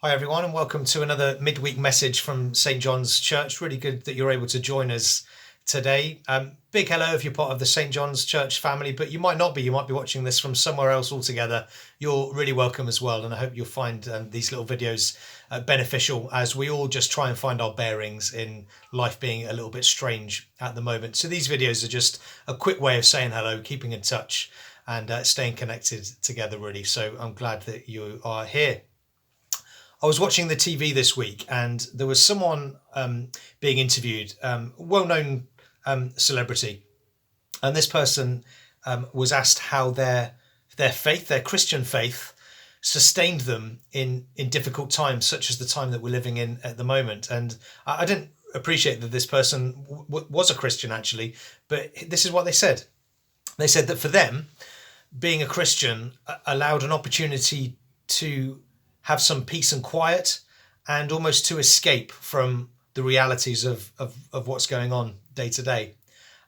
Hi everyone, and welcome to another midweek message from St Johns Church. Really good that you're able to join us today. Big hello if you're part of the St Johns Church family, but you might not be. You might be watching this from somewhere else altogether. You're really welcome as well, and I hope you'll find these little videos beneficial as we all just try and find our bearings in life being a little bit strange at the moment. So these videos are just a quick way of saying hello, keeping in touch, and staying connected together really. So I'm glad that you are here. I was watching the TV this week and there was someone being interviewed, well-known celebrity. And this person was asked how their faith, their Christian faith, sustained them in difficult times, such as the time that we're living in at the moment. And I didn't appreciate that this person was a Christian actually, but this is what they said. They said that for them, being a Christian allowed an opportunity to have some peace and quiet and almost to escape from the realities of what's going on day to day.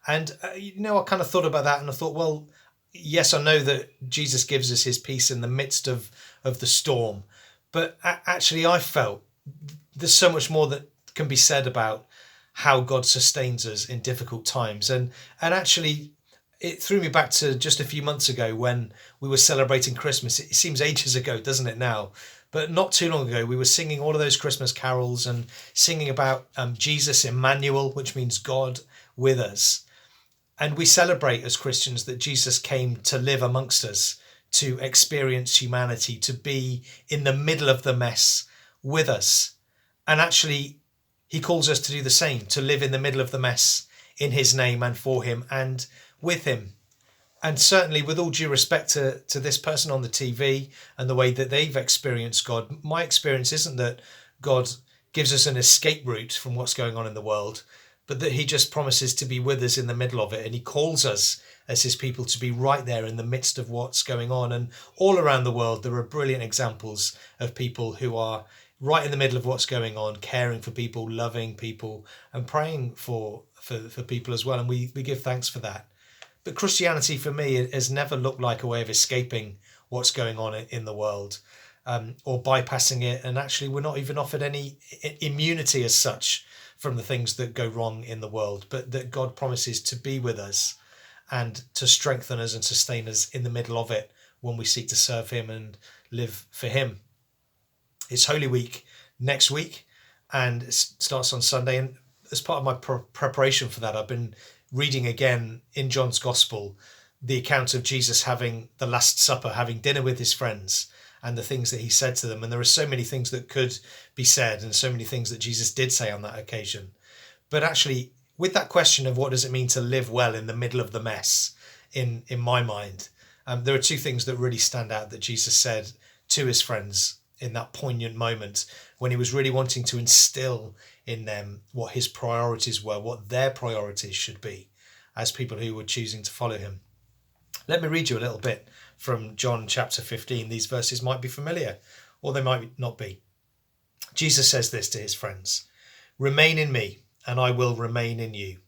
And, I kind of thought about that and I thought, well, yes, I know that Jesus gives us his peace in the midst of the storm. But actually, I felt there's so much more that can be said about how God sustains us in difficult times. And actually, it threw me back to just a few months ago when we were celebrating Christmas. It seems ages ago, doesn't it now? But not too long ago, we were singing all of those Christmas carols and singing about Jesus Emmanuel, which means God with us. And we celebrate as Christians that Jesus came to live amongst us, to experience humanity, to be in the middle of the mess with us. And actually, he calls us to do the same, to live in the middle of the mess in his name and for him and with him. And certainly, with all due respect to this person on the TV and the way that they've experienced God, my experience isn't that God gives us an escape route from what's going on in the world, but that he just promises to be with us in the middle of it. And he calls us as his people to be right there in the midst of what's going on. And all around the world, there are brilliant examples of people who are right in the middle of what's going on, caring for people, loving people, and praying for people as well. And we give thanks for that. But Christianity for me has never looked like a way of escaping what's going on in the world or bypassing it. And actually, we're not even offered any immunity as such from the things that go wrong in the world, but that God promises to be with us and to strengthen us and sustain us in the middle of it when we seek to serve him and live for him. It's Holy Week next week and it starts on Sunday. And as part of my preparation for that, I've been reading again in John's Gospel the account of Jesus having the Last Supper, having dinner with his friends and the things that he said to them. And there are so many things that could be said and so many things that Jesus did say on that occasion. But actually, with that question of what does it mean to live well in the middle of the mess, in my mind, there are two things that really stand out that Jesus said to his friends in that poignant moment when he was really wanting to instill in them what his priorities were, what their priorities should be as people who were choosing to follow him. Let me read you a little bit from John chapter 15. These verses might be familiar or they might not be. Jesus says this to his friends: "Remain in me and I will remain in you.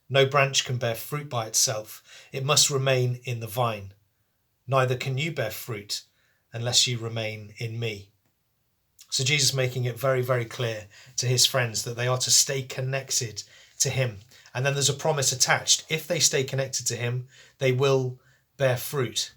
No branch can bear fruit by itself. It must remain in the vine. Neither can you bear fruit unless you remain in me." So Jesus making it very, very clear to his friends that they are to stay connected to him. And then there's a promise attached. If they stay connected to him, they will bear fruit.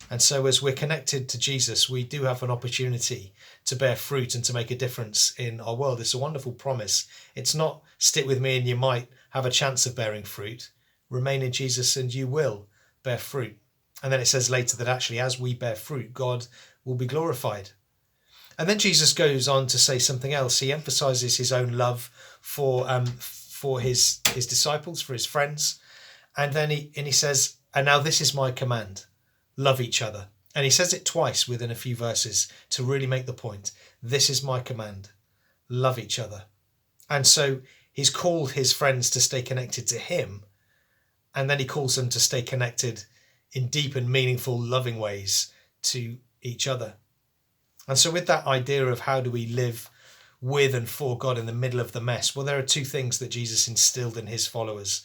And so as we're connected to Jesus, we do have an opportunity to bear fruit and to make a difference in our world. It's a wonderful promise. It's not stick with me and you might have a chance of bearing fruit. Remain in Jesus and you will bear fruit. And then it says later that actually as we bear fruit, God will be glorified. And then Jesus goes on to say something else. He emphasizes his own love for his disciples, for his friends. And then he says, "And now this is my command, love each other." And he says it twice within a few verses to really make the point. This is my command, love each other. And so he's called his friends to stay connected to him. And then he calls them to stay connected in deep and meaningful, loving ways to each other. And so with that idea of how do we live with and for God in the middle of the mess, well, there are two things that Jesus instilled in his followers.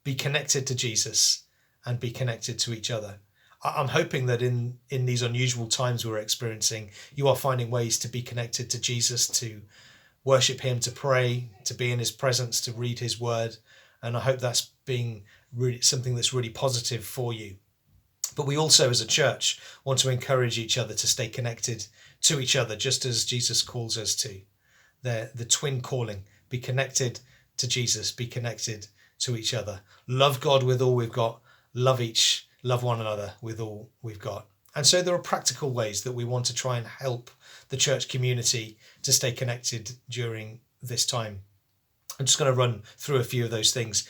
Be connected to Jesus and be connected to each other. I'm hoping that in these unusual times we're experiencing, you are finding ways to be connected to Jesus, to worship him, to pray, to be in his presence, to read his word. And I hope that's being really something that's really positive for you. But we also, as a church, want to encourage each other to stay connected to each other, just as Jesus calls us to. The twin calling: be connected to Jesus, be connected to each other. Love God with all we've got, love one another with all we've got. And so there are practical ways that we want to try and help the church community to stay connected during this time. I'm just going to run through a few of those things.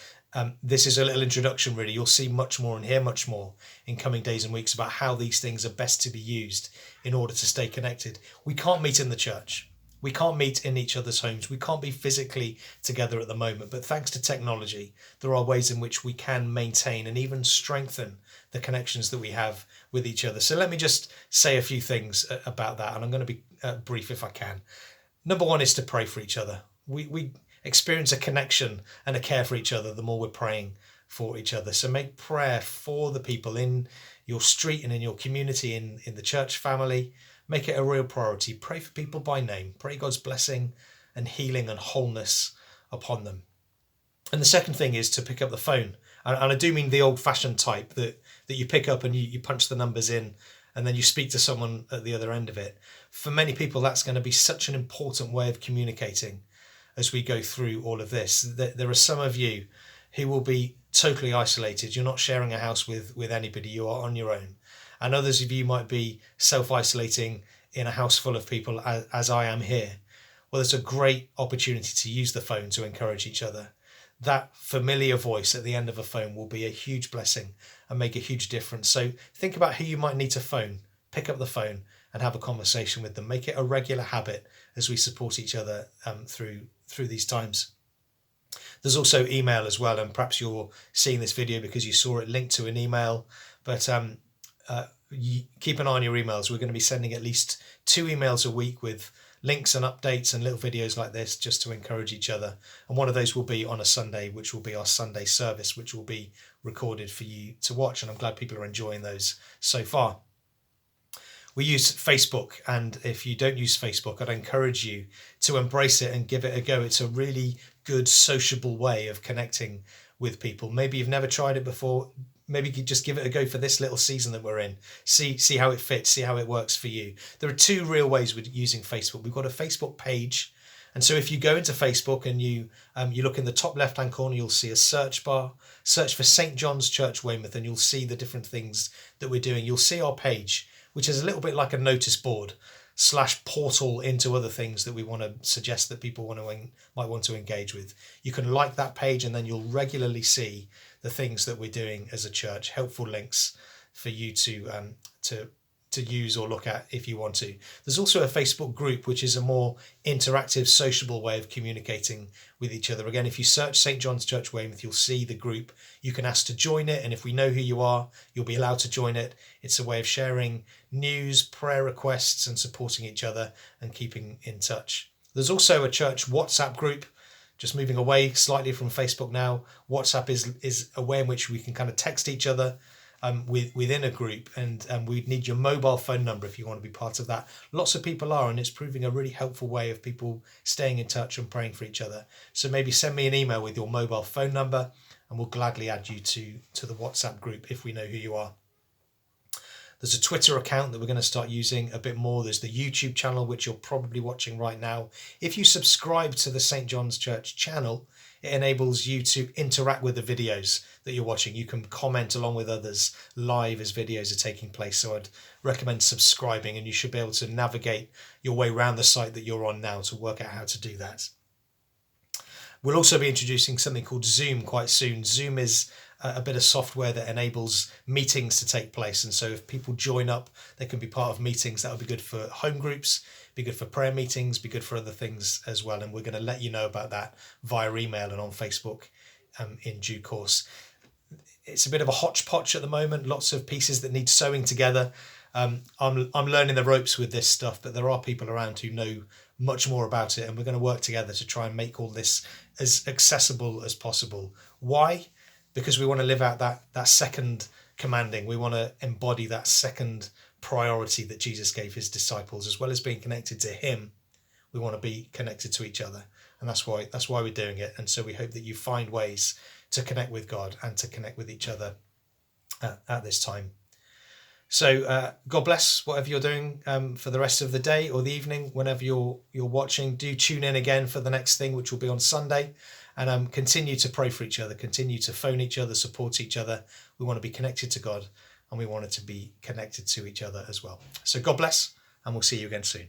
This is a little introduction, really. You'll see much more and hear much more in coming days and weeks about how these things are best to be used in order to stay connected. We can't meet in the church. We can't meet in each other's homes. We can't be physically together at the moment. But thanks to technology, there are ways in which we can maintain and even strengthen the connections that we have with each other. So let me just say a few things about that. And I'm going to be brief if I can. Number one is to pray for each other. We experience a connection and a care for each other the more we're praying for each other. So make prayer for the people in your street and in your community, in the church family. Make it a real priority. Pray for people by name. Pray God's blessing and healing and wholeness upon them. And the second thing is to pick up the phone. And I do mean the old-fashioned type that you pick up and you punch the numbers in and then you speak to someone at the other end of it. For many people, that's going to be such an important way of communicating as we go through all of this. There are some of you who will be totally isolated. You're not sharing a house with anybody. You are on your own. And others of you might be self-isolating in a house full of people, as I am here. Well, there's a great opportunity to use the phone to encourage each other. That familiar voice at the end of a phone will be a huge blessing and make a huge difference. So think about who you might need to phone. Pick up the phone and have a conversation with them. Make it a regular habit as we support each other through these times. There's also email as well, and perhaps you're seeing this video because you saw it linked to an email. But you keep an eye on your emails. We're going to be sending at least 2 emails a week with links and updates and little videos like this just to encourage each other. And one of those will be on a Sunday, which will be our Sunday service, which will be recorded for you to watch. And I'm glad people are enjoying those so far. We use Facebook, and if you don't use Facebook, I'd encourage you to embrace it and give it a go. It's a really good sociable way of connecting with people. Maybe you've never tried it before. Maybe you could just give it a go for this little season that we're in. See how it fits, see how it works for you. There are 2 real ways with using Facebook. We've got a Facebook page. And so if you go into Facebook and you look in the top left-hand corner, you'll see a search bar. Search for St Johns Church Weymouth and you'll see the different things that we're doing. You'll see our page, which is a little bit like a notice board / portal into other things that we want to suggest that people might want to engage with. You can like that page and then you'll regularly see the things that we're doing as a church, helpful links for you to use or look at if you want to. There's also a Facebook group, which is a more interactive, sociable way of communicating with each other. Again, if you search St Johns Church Weymouth, you'll see the group. You can ask to join it, and if we know who you are, you'll be allowed to join it. It's a way of sharing news, prayer requests, and supporting each other and keeping in touch. There's also a church WhatsApp group. Just moving away slightly from Facebook now. WhatsApp is a way in which we can kind of text each other within a group, and we'd need your mobile phone number if you want to be part of that. Lots of people are, and it's proving a really helpful way of people staying in touch and praying for each other. So maybe send me an email with your mobile phone number and we'll gladly add you to the WhatsApp group if we know who you are. There's a Twitter account that we're going to start using a bit more. There's the YouTube channel, which you're probably watching right now. If you subscribe to the St John's Church channel, it enables you to interact with the videos that you're watching. You can comment along with others live as videos are taking place. So I'd recommend subscribing, and you should be able to navigate your way around the site that you're on now to work out how to do that. We'll also be introducing something called Zoom quite soon. Zoom is a bit of software that enables meetings to take place. And so if people join up, they can be part of meetings. That would be good for home groups, be good for prayer meetings, be good for other things as well. And we're going to let you know about that via email and on Facebook in due course. It's a bit of a hodgepodge at the moment, lots of pieces that need sewing together. I'm learning the ropes with this stuff, but there are people around who know much more about it, and we're going to work together to try and make all this as accessible as possible. Why? Because we want to live out that second commanding. We want to embody that second priority that Jesus gave his disciples. As well as being connected to him, we want to be connected to each other. And that's why we're doing it. And so we hope that you find ways to connect with God and to connect with each other at this time. So God bless whatever you're doing for the rest of the day or the evening, whenever you're watching. Do tune in again for the next thing, which will be on Sunday. And continue to pray for each other, continue to phone each other, support each other. We want to be connected to God, and we want it to be connected to each other as well. So God bless, and we'll see you again soon.